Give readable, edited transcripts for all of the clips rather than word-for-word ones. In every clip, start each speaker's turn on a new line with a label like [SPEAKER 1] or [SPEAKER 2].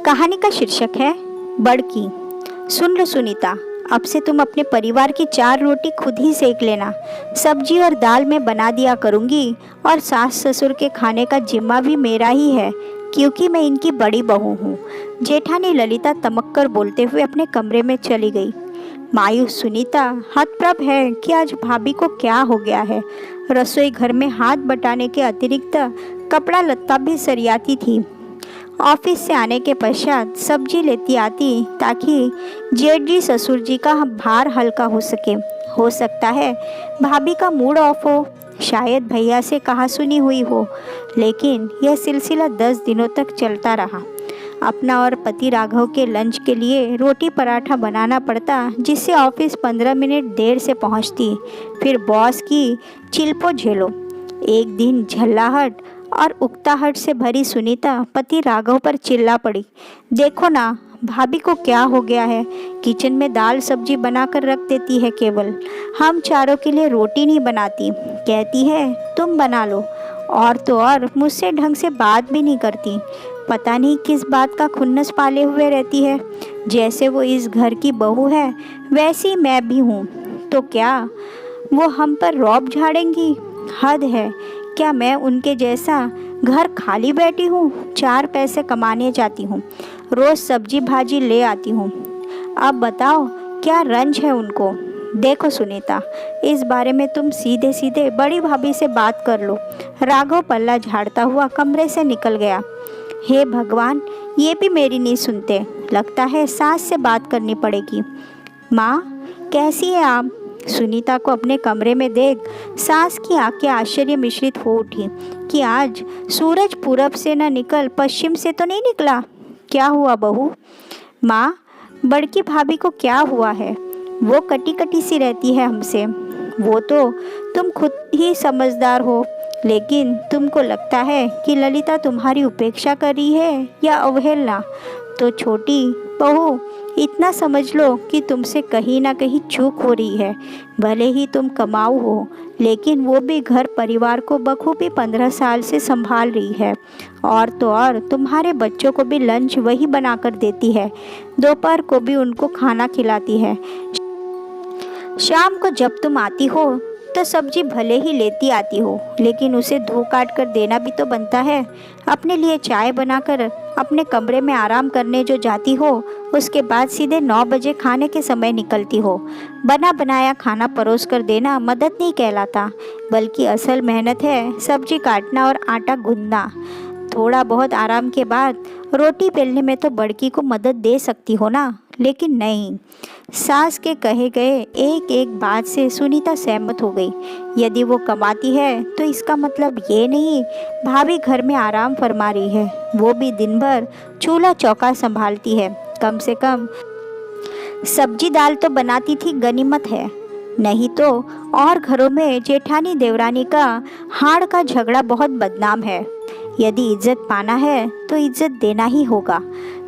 [SPEAKER 1] कहानी का शीर्षक है बड़की। सुन लो सुनीता, अब से तुम अपने परिवार की 4 रोटी खुद ही सेक लेना। सब्जी और दाल मैं बना दिया करूँगी और सास ससुर के खाने का जिम्मा भी मेरा ही है, क्योंकि मैं इनकी बड़ी बहू हूँ। जेठानी ललिता तमक कर बोलते हुए अपने कमरे में चली गई। मायूस सुनीता हतप्रभ है कि आज भाभी को क्या हो गया है। रसोई घर में हाथ बटाने के अतिरिक्त कपड़ा लत्ता भी सरियाती थी। ऑफिस से आने के पश्चात सब्जी लेती आती ताकि जेठ जी ससुर जी का भार हल्का हो सके। हो सकता है भाभी का मूड ऑफ हो, शायद भैया से कहा सुनी हुई हो, लेकिन यह सिलसिला 10 दिनों तक चलता रहा। अपना और पति राघव के लंच के लिए रोटी पराठा बनाना पड़ता, जिससे ऑफिस 15 मिनट देर से पहुंचती। फिर बॉस की चिल्पो झेलो। एक दिन झल्लाहट और उकताहट से भरी सुनीता पति राघव पर चिल्ला पड़ी। देखो ना, भाभी को क्या हो गया है। किचन में दाल सब्जी बनाकर रख देती है, केवल हम चारों के लिए रोटी नहीं बनाती। कहती है तुम बना लो, और तो और मुझसे ढंग से बात भी नहीं करती। पता नहीं किस बात का खुन्नस पाले हुए रहती है। जैसे वो इस घर की बहू है, वैसी मैं भी हूँ। तो क्या वो हम पर रौब झाड़ेंगी? हद है। क्या मैं उनके जैसा घर खाली बैठी हूँ? 4 पैसे कमाने जाती हूँ, रोज़ सब्जी भाजी ले आती हूँ। अब बताओ क्या रंज है उनको। देखो सुनीता, इस बारे में तुम सीधे सीधे बड़ी भाभी से बात कर लो। राघव पल्ला झाड़ता हुआ कमरे से निकल गया। हे भगवान, ये भी मेरी नहीं सुनते। लगता है सास से बात करनी पड़ेगी। माँ, कैसी है आप? सुनीता को अपने कमरे में देख सास की आंखें आश्चर्य मिश्रित हो उठी कि आज सूरज पूरब से न निकल पश्चिम से तो नहीं निकला। क्या हुआ बहू? माँ, बड़की भाभी को क्या हुआ है? वो कटी कटी सी रहती है हमसे। वो तो तुम खुद ही समझदार हो, लेकिन तुमको लगता है कि ललिता तुम्हारी उपेक्षा कर रही है या अवहेलना। तो छोटी बहू, इतना समझ लो कि तुमसे कहीं ना कहीं चूक हो रही है। भले ही तुम कमाऊ हो, लेकिन वो भी घर परिवार को बखूबी 15 साल से संभाल रही है। और तो और तुम्हारे बच्चों को भी लंच वही बनाकर देती है, दोपहर को भी उनको खाना खिलाती है। शाम को जब तुम आती हो तो सब्जी भले ही लेती आती हो, लेकिन उसे धो काट कर देना भी तो बनता है। अपने लिए चाय बनाकर अपने कमरे में आराम करने जो जाती हो, उसके बाद सीधे 9 बजे खाने के समय निकलती हो। बना बनाया खाना परोस कर देना मदद नहीं कहलाता, बल्कि असल मेहनत है सब्जी काटना और आटा गूंदना। थोड़ा बहुत आराम के बाद रोटी बेलने में तो बड़की को मदद दे सकती हो ना, लेकिन नहीं। सास के कहे गए एक एक बात से सुनीता सहमत हो गई। यदि वो कमाती है तो इसका मतलब ये नहीं भाभी घर में आराम फरमा रही है। वो भी दिन भर चूल्हा चौका संभालती है। कम से कम सब्जी दाल तो बनाती थी, गनीमत है। नहीं तो और घरों में जेठानी देवरानी का हाड़ का झगड़ा बहुत बदनाम है। यदि इज्जत पाना है तो इज्जत देना ही होगा।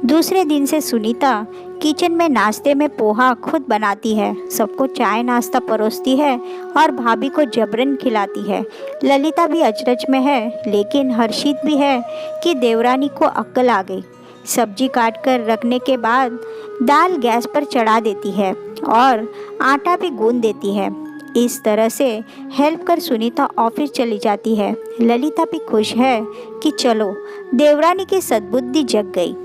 [SPEAKER 1] दूसरे दिन से सुनीता किचन में नाश्ते में पोहा खुद बनाती है, सबको चाय नाश्ता परोसती है और भाभी को जबरन खिलाती है। ललिता भी अचरज में है, लेकिन हर्षित भी है कि देवरानी को अक्ल आ गई। सब्जी काट कर रखने के बाद दाल गैस पर चढ़ा देती है और आटा भी गूंद देती है। इस तरह से हेल्प कर सुनीता ऑफिस चली जाती है। ललिता भी खुश है कि चलो देवरानी की सद्बुद्धि जग गई।